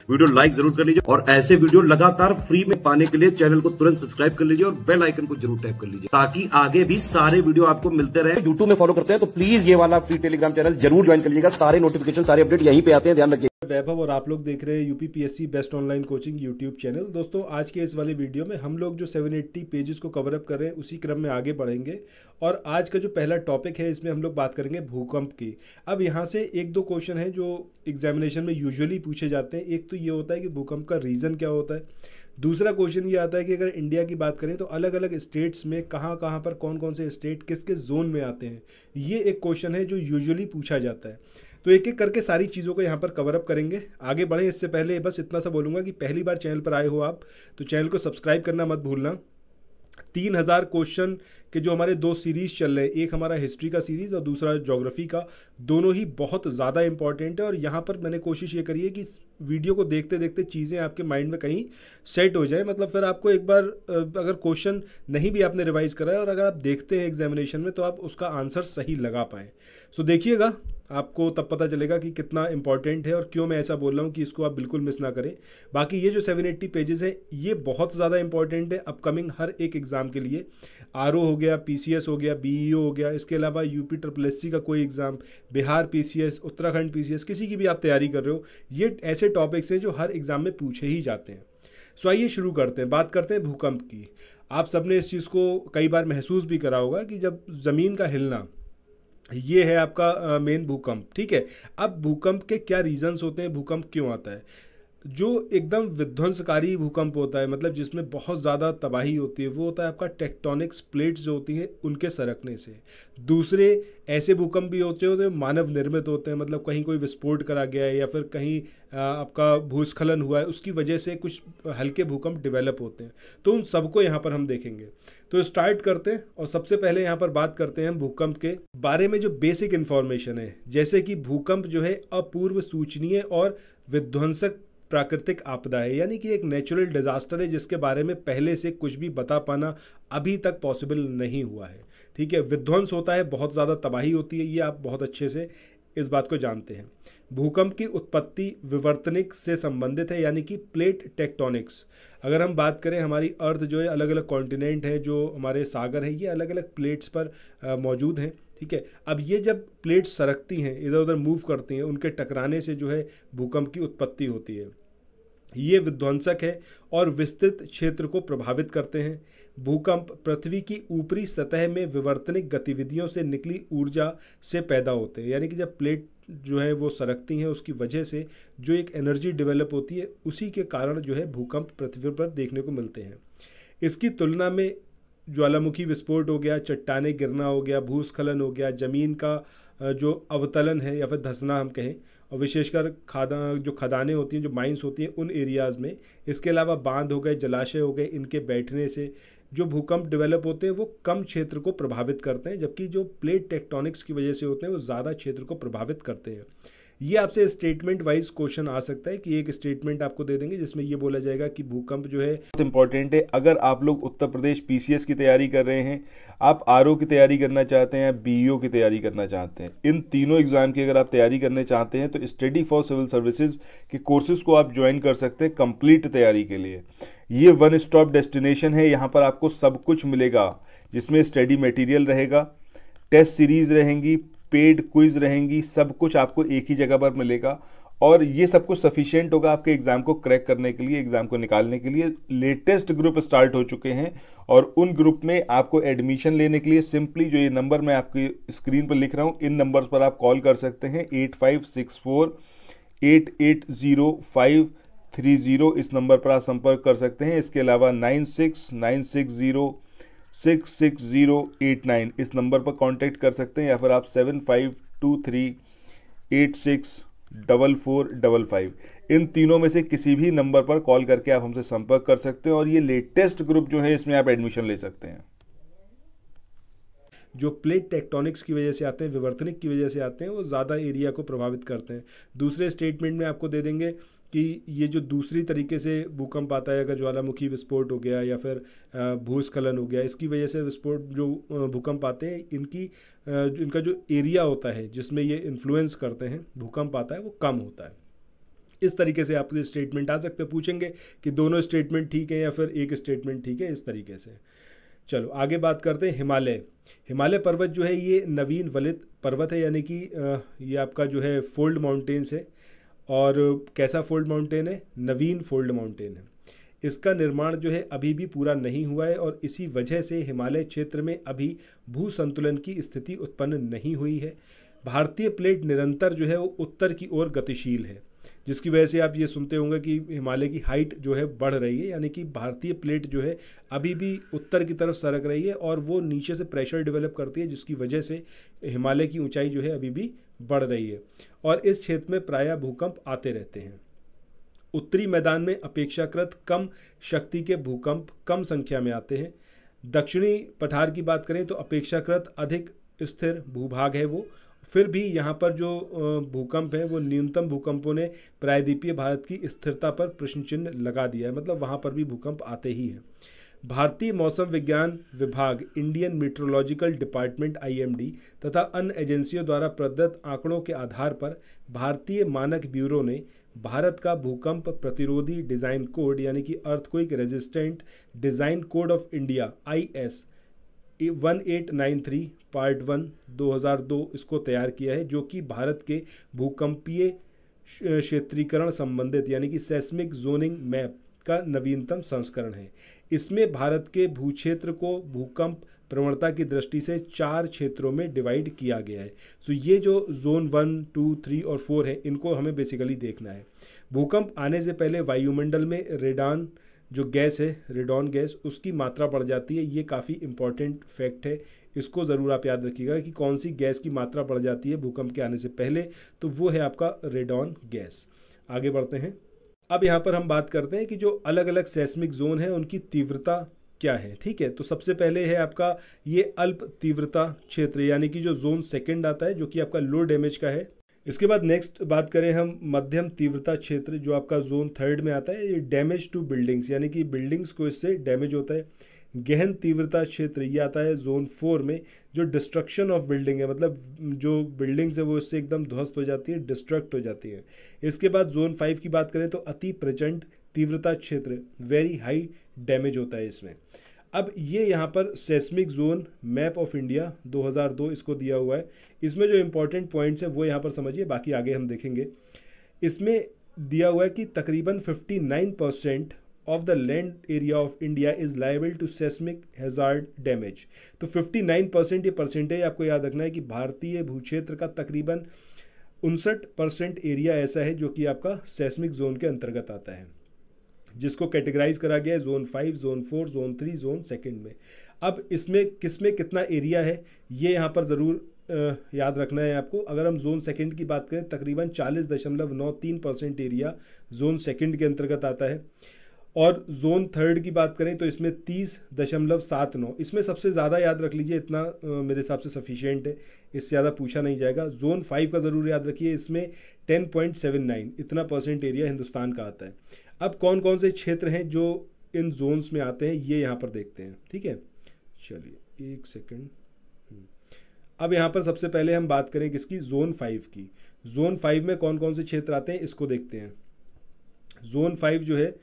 Video like जरूर कर लीजिए और ऐसे वीडियो लगातार फ्री में पाने के लिए चैनल को तुरंत सब्सक्राइब कर लीजिए और बेल आइकन को जरूर टैप कर लीजिए ताकि आगे भी सारे वीडियो आपको मिलते रहे। यूट्यूब में फॉलो करते हैं तो प्लीज ये वाला फ्री टेलीग्राम चैनल जरूर ज्वाइन कर लीजिएगा। सारे नोटिफिकेशन सारे अपडेट यहीं पे आते हैं, ध्यान रखिए। वैभव और आप लोग देख रहे हैं UPPSC best online coaching YouTube channel. दोस्तों आज के इस वाले वीडियो में हम लोग जो 780 पेजेस को कवर अप कर रहे हैं उसी क्रम में आगे बढ़ेंगे और आज का जो पहला टॉपिक है इसमें हम लोग बात करेंगे भूकंप की। अब यहाँ से एक दो क्वेश्चन हैं जो एग्जामिनेशन में यूजुअली पूछे जाते हैं। एक तो ये होता है कि भूकंप का रीज़न क्या होता है, दूसरा क्वेश्चन ये आता है कि अगर इंडिया की बात करें तो अलग अलग स्टेट्स में कहाँ कहाँ पर कौन कौन से स्टेट किस किस जोन में आते हैं। ये एक क्वेश्चन है जो यूजुअली पूछा जाता है। तो एक एक करके सारी चीज़ों को यहाँ पर कवर अप करेंगे। आगे बढ़ें इससे पहले बस इतना सा बोलूँगा कि पहली बार चैनल पर आए हो आप तो चैनल को सब्सक्राइब करना मत भूलना। 3000 क्वेश्चन के जो हमारे दो सीरीज़ चल रहे हैं, एक हमारा हिस्ट्री का सीरीज़ और दूसरा ज्योग्राफी का, दोनों ही बहुत ज़्यादा इंपॉर्टेंट है। और यहाँ पर मैंने कोशिश ये करी है कि वीडियो को देखते देखते चीज़ें आपके माइंड में कहीं सेट हो जाए। मतलब फिर आपको एक बार अगर क्वेश्चन नहीं भी आपने रिवाइज़ करा है और अगर आप देखते हैं एग्जामिनेशन में तो आप उसका आंसर सही लगा पाएँ। सो देखिएगा, आपको तब पता चलेगा कि कितना इंपॉर्टेंट है और क्यों मैं ऐसा बोल रहा हूँ कि इसको आप बिल्कुल मिस ना करें। बाकी ये जो 780 पेजेस है ये बहुत ज़्यादा इंपॉर्टेंट है अपकमिंग हर एक एग्ज़ाम के लिए। आरओ हो गया, पीसीएस हो गया, बीईओ हो गया, इसके अलावा यूपी SSSC का कोई exam, Bihar PCS, Uttarakhand PCS, किसी की भी आप तैयारी कर रहे हो, ये ऐसे टॉपिक्स हैं जो हर एग्ज़ाम में पूछे ही जाते हैं। सो आइए शुरू करते हैं। बात करते हैं भूकंप की। आप सबने इस चीज़ को कई बार महसूस भी करा होगा कि जब ज़मीन का हिलना, ये है आपका मेन भूकंप। ठीक है, अब भूकंप के क्या रीजंस होते हैं, भूकंप क्यों आता है। जो एकदम विध्वंसकारी भूकंप होता है, मतलब जिसमें बहुत ज़्यादा तबाही होती है, वो होता है आपका टेक्टोनिक्स प्लेट्स जो होती हैं उनके सरकने से। दूसरे ऐसे भूकंप भी होते हैं जो मानव निर्मित होते हैं, मतलब कहीं कोई विस्फोट करा गया है या फिर कहीं आपका भूस्खलन हुआ है, उसकी वजह से कुछ हल्के भूकंप डेवलप होते हैं। तो उन सबको यहाँ पर हम देखेंगे। तो स्टार्ट करते हैं और सबसे पहले यहाँ पर बात करते हैं भूकंप के बारे में जो बेसिक इन्फॉर्मेशन है। जैसे कि भूकंप जो है अपूर्व सूचनीय और विध्वंसक प्राकृतिक आपदा है, यानी कि एक नेचुरल डिजास्टर है जिसके बारे में पहले से कुछ भी बता पाना अभी तक पॉसिबल नहीं हुआ है। ठीक है, विध्वंस होता है, बहुत ज़्यादा तबाही होती है, ये आप बहुत अच्छे से इस बात को जानते हैं। भूकंप की उत्पत्ति विवर्तनिक से संबंधित है, यानी कि प्लेट टेक्टोनिक्स। अगर हम बात करें, हमारी अर्थ जो है, अलग अलग कॉन्टिनेंट है, जो हमारे सागर है, ये अलग अलग प्लेट्स पर मौजूद हैं। ठीक है, अब ये जब प्लेट्स सरकती हैं, इधर उधर मूव करती हैं, उनके टकराने से जो है भूकंप की उत्पत्ति होती है। ये विध्वंसक है और विस्तृत क्षेत्र को प्रभावित करते हैं। भूकंप पृथ्वी की ऊपरी सतह में विवर्तनिक गतिविधियों से निकली ऊर्जा से पैदा होते हैं, यानी कि जब प्लेट जो है वो सरकती हैं उसकी वजह से जो एक एनर्जी डेवलप होती है, उसी के कारण जो है भूकंप पृथ्वी पर देखने को मिलते हैं। इसकी तुलना में ज्वालामुखी विस्फोट हो गया, चट्टाने गिरना हो गया, भूस्खलन हो गया, ज़मीन का जो अवतलन है या फिर धंसना हम कहें, और विशेषकर खदानें होती हैं, जो माइंस होती हैं उन एरियाज़ में। इसके अलावा बांध हो गए, जलाशय हो गए, इनके बैठने से जो भूकंप डेवलप होते हैं वो कम क्षेत्र को प्रभावित करते हैं, जबकि जो प्लेट टेक्टोनिक्स की वजह से होते हैं वो ज़्यादा क्षेत्र को प्रभावित करते हैं। ये आपसे स्टेटमेंट वाइज क्वेश्चन आ सकता है कि एक स्टेटमेंट आपको दे देंगे जिसमें ये बोला जाएगा कि भूकंप जो है बहुत इंपॉर्टेंट है। अगर आप लोग उत्तर प्रदेश पीसीएस की तैयारी कर रहे हैं, आप आरओ की तैयारी करना चाहते हैं, बीईओ की तैयारी करना चाहते हैं, इन तीनों एग्जाम की अगर आप तैयारी करने चाहते हैं तो स्टडी फॉर सिविल सर्विसेज के कोर्सेज को आप ज्वाइन कर सकते हैं कंप्लीट तैयारी के लिए। ये वन स्टॉप डेस्टिनेशन है, यहाँ पर आपको सब कुछ मिलेगा, जिसमें स्टडी मटेरियल रहेगा, टेस्ट सीरीज रहेंगी, पेड क्विज रहेंगी, सब कुछ आपको एक ही जगह पर मिलेगा। और ये सब कुछ सफिशिएंट होगा आपके एग्जाम को क्रैक करने के लिए, एग्जाम को निकालने के लिए। लेटेस्ट ग्रुप स्टार्ट हो चुके हैं और उन ग्रुप में आपको एडमिशन लेने के लिए सिंपली जो ये नंबर मैं आपकी स्क्रीन पर लिख रहा हूँ, इन नंबर्स पर आप कॉल कर सकते हैं। 8564880530, इस नंबर पर आप संपर्क कर सकते हैं। इसके अलावा 9696066089, इस नंबर पर कांटेक्ट कर सकते हैं, या फिर आप 7523864455, इन तीनों में से किसी भी नंबर पर कॉल करके आप हमसे संपर्क कर सकते हैं और ये लेटेस्ट ग्रुप जो है इसमें आप एडमिशन ले सकते हैं। जो प्लेट टेक्टोनिक्स की वजह से आते हैं, विवर्तनिक की वजह से आते हैं, वो ज़्यादा एरिया को प्रभावित करते हैं। दूसरे स्टेटमेंट में आपको दे देंगे कि ये जो दूसरी तरीके से भूकंप आता है, अगर ज्वालामुखी विस्फोट हो गया या फिर भूस्खलन हो गया, इसकी वजह से विस्फोट जो भूकंप आते हैं, इनका जो एरिया होता है जिसमें ये इन्फ्लुएंस करते हैं, भूकंप आता है, वो कम होता है। इस तरीके से आपके स्टेटमेंट आ सकते हैं, पूछेंगे कि दोनों स्टेटमेंट ठीक है या फिर एक स्टेटमेंट ठीक है, इस तरीके से। चलो आगे बात करते हैं हिमालय। हिमालय पर्वत जो है ये नवीन वलित पर्वत है, यानी कि ये आपका जो है फोल्ड माउंटेन्स है। और कैसा फोल्ड माउंटेन है? नवीन फोल्ड माउंटेन है। इसका निर्माण जो है अभी भी पूरा नहीं हुआ है और इसी वजह से हिमालय क्षेत्र में अभी भू संतुलन की स्थिति उत्पन्न नहीं हुई है। भारतीय प्लेट निरंतर जो है वो उत्तर की ओर गतिशील है, जिसकी वजह से आप ये सुनते होंगे कि हिमालय की हाइट जो है बढ़ रही है, यानी कि भारतीय प्लेट जो है अभी भी उत्तर की तरफ सरक रही है और वो नीचे से प्रेशर डेवलप करती है, जिसकी वजह से हिमालय की ऊंचाई जो है अभी भी बढ़ रही है और इस क्षेत्र में प्रायः भूकंप आते रहते हैं। उत्तरी मैदान में अपेक्षाकृत कम शक्ति के भूकंप कम संख्या में आते हैं। दक्षिणी पठार की बात करें तो अपेक्षाकृत अधिक स्थिर भूभाग है वो, फिर भी यहाँ पर जो भूकंप है वो न्यूनतम भूकंपों ने प्रायद्वीपीय भारत की स्थिरता पर प्रश्न चिन्ह लगा दिया है, मतलब वहाँ पर भी भूकंप आते ही हैं। भारतीय मौसम विज्ञान विभाग, इंडियन मीट्रोलॉजिकल डिपार्टमेंट IMD तथा अन्य एजेंसियों द्वारा प्रदत्त आंकड़ों के आधार पर भारतीय मानक ब्यूरो ने भारत का भूकंप प्रतिरोधी डिज़ाइन कोड यानी कि earthquake resistant design code of India IS 1893 part 1 2002 इसको तैयार किया है, जो कि भारत के भूकंपीय क्षेत्रीकरण संबंधित यानी कि सेस्मिक जोनिंग मैप का नवीनतम संस्करण है। इसमें भारत के भूक्षेत्र को भूकंप प्रवणता की दृष्टि से 4 क्षेत्रों में डिवाइड किया गया है। तो ये जो जोन 1, 2, 3 और 4 है, इनको हमें बेसिकली देखना है। भूकंप आने से पहले वायुमंडल में रेडान जो गैस है, रेडॉन गैस, उसकी मात्रा बढ़ जाती है। ये काफ़ी इंपॉर्टेंट फैक्ट है, इसको ज़रूर आप याद रखिएगा कि कौन सी गैस की मात्रा बढ़ जाती है भूकंप के आने से पहले, तो वो है आपका रेडॉन गैस। आगे बढ़ते हैं। अब यहाँ पर हम बात करते हैं कि जो अलग अलग सेस्मिक जोन है उनकी तीव्रता क्या है। ठीक है, तो सबसे पहले है आपका ये अल्प तीव्रता क्षेत्र यानी कि जो जोन 2 आता है, जो कि आपका लो डैमेज का है। इसके बाद नेक्स्ट बात करें हम मध्यम तीव्रता क्षेत्र, जो आपका जोन 3 में आता है। ये डैमेज टू बिल्डिंग्स यानी कि बिल्डिंग्स को इससे डैमेज होता है। गहन तीव्रता क्षेत्र ये आता है जोन 4 में, जो डिस्ट्रक्शन ऑफ बिल्डिंग है, मतलब जो बिल्डिंग्स है वो इससे एकदम ध्वस्त हो जाती है, डिस्ट्रक्ट हो जाती है। इसके बाद जोन 5 की बात करें तो अति प्रचंड तीव्रता क्षेत्र, वेरी हाई डैमेज होता है इसमें। अब ये यहाँ पर seismic zone map of India 2002 इसको दिया हुआ है। इसमें जो इंपॉर्टेंट पॉइंट्स है वो यहाँ पर समझिए, बाकी आगे हम देखेंगे। इसमें दिया हुआ है कि तकरीबन 59% of the land area of India is liable to seismic hazard damage. तो 59% ये परसेंटेज आपको याद रखना है कि भारतीय भूक्षेत्र का तकरीबन 59% एरिया ऐसा है जो कि आपका सेस्मिक जोन के अंतर्गत आता है, जिसको कैटेगराइज करा गया है जोन 5, जोन 4, जोन 3, जोन 2 में। अब इसमें किसमें कितना एरिया है ये यहाँ पर ज़रूर याद रखना है आपको। अगर हम जोन 2 की बात करें, तकरीबन 40.93% एरिया जोन 2 के अंतर्गत आता है। और जोन 3 की बात करें तो इसमें 30.79, इसमें सबसे ज़्यादा याद रख लीजिए, इतना मेरे हिसाब से सफिशिएंट है, इससे ज़्यादा पूछा नहीं जाएगा। जोन 5 का ज़रूर याद रखिए, इसमें 10.79 इतना परसेंट एरिया हिंदुस्तान का आता है। अब कौन कौन से क्षेत्र हैं जो इन जोन्स में आते हैं ये यहाँ पर देखते हैं। ठीक है, चलिए एक सेकंड। अब यहाँ पर सबसे पहले हम बात करें किसकी, जोन 5 की। जोन 5 में कौन कौन से क्षेत्र आते हैं इसको देखते हैं। जोन 5 जो है,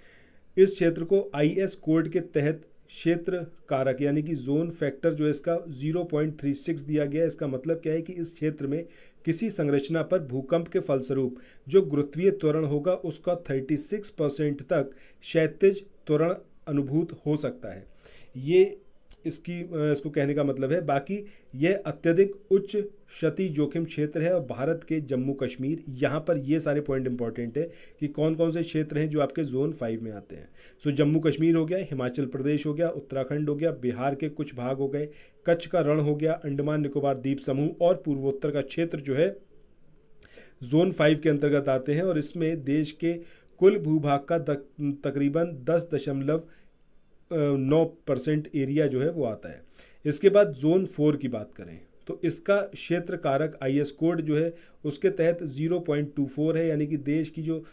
इस क्षेत्र को IS कोड के तहत क्षेत्र कारक यानी कि जोन फैक्टर जो है इसका 0.36 दिया गया है। इसका मतलब क्या है कि इस क्षेत्र में किसी संरचना पर भूकंप के फलस्वरूप जो गुरुत्वीय त्वरण होगा उसका 36% तक क्षैतिज त्वरण अनुभूत हो सकता है। ये इसको कहने का मतलब है। बाकी यह अत्यधिक उच्च क्षति जोखिम क्षेत्र है और भारत के जम्मू कश्मीर, यहाँ पर ये सारे पॉइंट इंपॉर्टेंट है कि कौन कौन से क्षेत्र हैं जो आपके जोन 5 में आते हैं। सो जम्मू कश्मीर हो गया, हिमाचल प्रदेश हो गया, उत्तराखंड हो गया, बिहार के कुछ भाग हो गए, कच्छ का रण हो गया, अंडमान निकोबार द्वीप समूह और पूर्वोत्तर का क्षेत्र जो है जोन 5 के अंतर्गत आते हैं। और इसमें देश के कुल भूभाग का तकरीबन 10.9% एरिया जो है वो आता है। इसके बाद जोन 4 की बात करें तो इसका क्षेत्र कारक IS कोड जो है उसके तहत 0.24 है, यानी कि देश की जो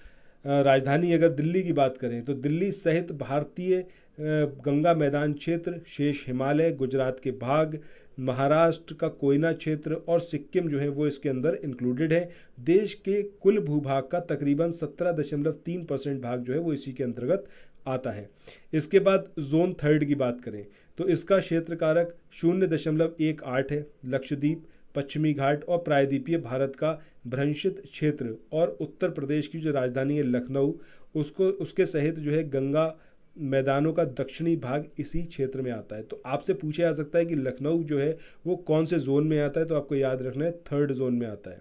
राजधानी अगर दिल्ली की बात करें तो दिल्ली सहित भारतीय गंगा मैदान क्षेत्र, शेष हिमालय, गुजरात के भाग, महाराष्ट्र का कोयना क्षेत्र और सिक्किम जो है वो इसके अंदर इंक्लूडेड है। देश के कुल भूभाग का तकरीबन 17.3% भाग जो है वो इसी के अंतर्गत आता है। इसके बाद जोन थर्ड की बात करें तो इसका क्षेत्र कारक 0.18 है। लक्षद्वीप, पश्चिमी घाट और प्रायद्वीपीय भारत का भ्रंशित क्षेत्र और उत्तर प्रदेश की जो राजधानी है लखनऊ, उसके सहित जो है गंगा मैदानों का दक्षिणी भाग इसी क्षेत्र में आता है। तो आपसे पूछा जा सकता है कि लखनऊ जो है वो कौन से जोन में आता है, तो आपको याद रखना है थर्ड जोन में आता है।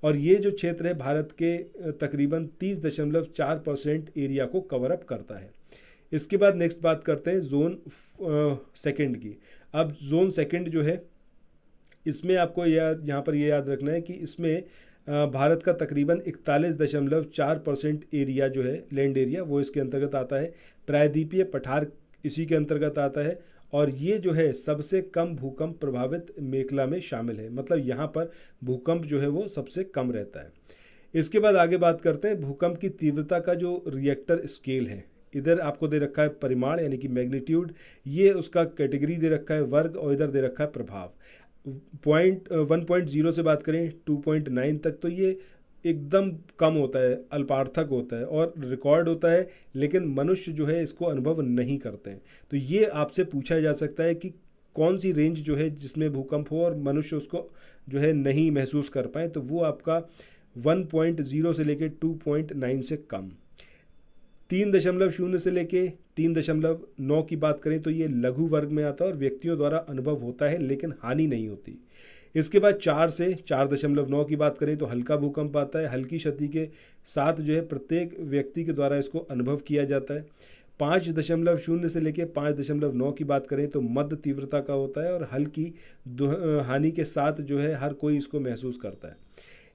और ये जो क्षेत्र है भारत के तकरीबन 30.4% एरिया को कवर अप करता है। इसके बाद नेक्स्ट बात करते हैं जोन सेकंड की। अब जोन सेकंड जो है इसमें आपको यहाँ पर ये याद रखना है कि इसमें भारत का तकरीबन 41.4% एरिया जो है लैंड एरिया वो इसके अंतर्गत आता है। प्रायद्वीपीय पठार इसी के अंतर्गत आता है और ये जो है सबसे कम भूकंप प्रभावित मेखला में शामिल है, मतलब यहाँ पर भूकंप जो है वो सबसे कम रहता है। इसके बाद आगे बात करते हैं भूकंप की तीव्रता का जो रिएक्टर स्केल है। इधर आपको दे रखा है परिमाण यानी कि मैग्नीट्यूड, ये उसका कैटेगरी दे रखा है वर्ग, और इधर दे रखा है प्रभाव। 1.0 से बात करें 2.9 तक तो ये एकदम कम होता है, अल्पार्थक होता है और रिकॉर्ड होता है, लेकिन मनुष्य जो है इसको अनुभव नहीं करते हैं। तो ये आपसे पूछा जा सकता है कि कौन सी रेंज जो है जिसमें भूकंप हो और मनुष्य उसको जो है नहीं महसूस कर पाए, तो वो आपका 1.0 से लेके 2.9 से कम। 3.0 से लेके 3.9 की बात करें तो ये लघु वर्ग में आता है और व्यक्तियों द्वारा अनुभव होता है लेकिन हानि नहीं होती। इसके बाद 4 से 4.9 की बात करें तो हल्का भूकंप आता है, हल्की क्षति के साथ जो है प्रत्येक व्यक्ति के द्वारा इसको अनुभव किया जाता है। 5.0 से लेके 5.9 की बात करें तो मध्य तीव्रता का होता है और हल्की हानि के साथ जो है हर कोई इसको महसूस करता है।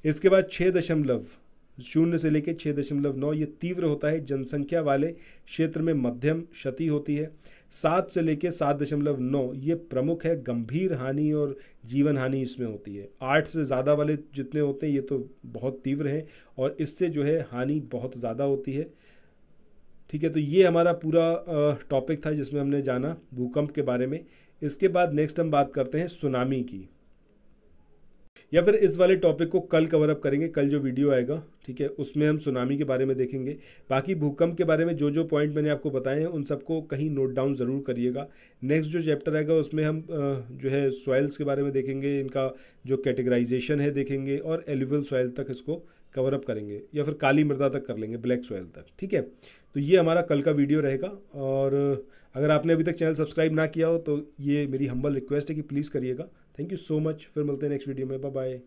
इसके बाद 6.0 से लेके 6.9 ये तीव्र होता है, जनसंख्या वाले क्षेत्र में मध्यम क्षति होती है। 7 से लेके 7.9 ये प्रमुख है, गंभीर हानि और जीवन हानि इसमें होती है। 8 से ज़्यादा वाले जितने होते हैं ये तो बहुत तीव्र हैं और इससे जो है हानि बहुत ज़्यादा होती है। ठीक है, तो ये हमारा पूरा टॉपिक था जिसमें हमने जाना भूकंप के बारे में। इसके बाद नेक्स्ट हम बात करते हैं सुनामी की, या फिर इस वाले टॉपिक को कल कवर अप करेंगे। कल जो वीडियो आएगा ठीक है उसमें हम सुनामी के बारे में देखेंगे। बाकी भूकंप के बारे में जो जो पॉइंट मैंने आपको बताए हैं उन सबको कहीं नोट डाउन ज़रूर करिएगा। नेक्स्ट जो चैप्टर आएगा उसमें हम जो है सॉइल्स के बारे में देखेंगे, इनका जो कैटेगराइजेशन है देखेंगे और एलुवियल सॉइल तक इसको कवर अप करेंगे, या फिर काली मृदा तक कर लेंगे, ब्लैक सॉइल तक। ठीक है, तो ये हमारा कल का वीडियो रहेगा। और अगर आपने अभी तक चैनल सब्सक्राइब ना किया हो तो ये मेरी हम्बल रिक्वेस्ट है कि प्लीज़ करिएगा। Thank you so much. फिर मिलते हैं नेक्स्ट वीडियो में। Bye bye.